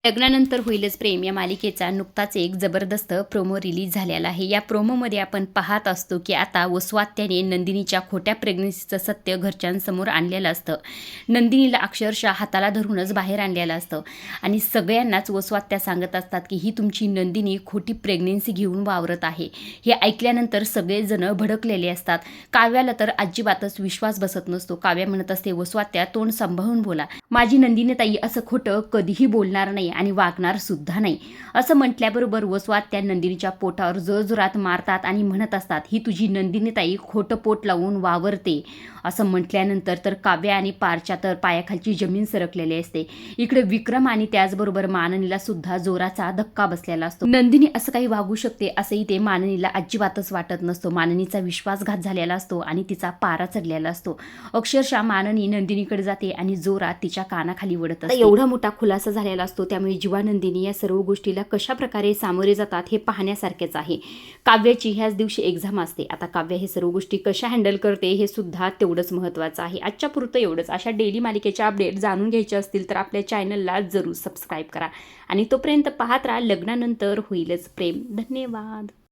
लग्नानंतर होईलच प्रेम या मालिकेचा नुकताच एक जबरदस्त प्रोमो रिलीज झालेला आहे. या प्रोमोमध्ये आपण पाहत असतो की आता वसुवात्याने नंदिनीच्या खोट्या प्रेग्नन्सीचं सत्य घरच्यांसमोर आणलेलं असतं. नंदिनीला अक्षरशः हाताला धरूनच बाहेर आणलेलं असतं आणि सगळ्यांनाच वसुवात्या सांगत असतात की ही तुमची नंदिनी खोटी प्रेग्नन्सी घेऊन वावरत आहे. हे ऐकल्यानंतर सगळेजण भडकलेले असतात. काव्याला तर अजिबातच विश्वास बसत नसतो. काव्या म्हणत असते, वसुवात्या तोंड सांभाळून बोला, माझी नंदिनीताई असं खोटं कधीही बोलणार नाही आणि वागणार सुद्धा नाही. असं म्हटल्याबरोबर वसुवात्या नंदिनीच्या पोटावर जोरजोरात मारतात आणि म्हणत असतात, ही तुझी नंदिनीताई खोटं पोट लावून वावरते. असं म्हटल्यानंतर तर काव्या आणि पारच्या तर पायाखालची जमीन सरकलेली असते. इकडे विक्रम आणि त्याचबरोबर माननीला सुद्धा जोराचा धक्का बसलेला असतो. नंदिनी असं काही वागू शकते असंही ते माननीला अजिबातच वाटत नसतो. माननीचा विश्वासघात झालेला असतो आणि तिचा पारा चढलेला असतो. अक्षरशः माननी नंदिनीकडे जाते आणि जोरात तिच्या कानाखाली वडत असते. एवढा मोठा खुलासा झालेला असतो, त्यामुळे जीवानंदिनी या सर्व गोष्टीला कशा प्रकारे सामोरे जातात हे पाहण्यासारखेच आहे. काव्याची ह्याच दिवशी एक्झाम असते. आता काव्या हे सर्व गोष्टी कशा हँडल करते हे सुद्धा तेवढंच महत्त्वाचं आहे. आजच्या पुरतं एवढंच. अशा डेली मालिकेच्या अपडेट जाणून घ्यायचे असतील तर आपल्या चॅनलला जरूर सबस्क्राईब करा आणि तोपर्यंत पाहत राहा लग्नानंतर होईलच प्रेम. धन्यवाद.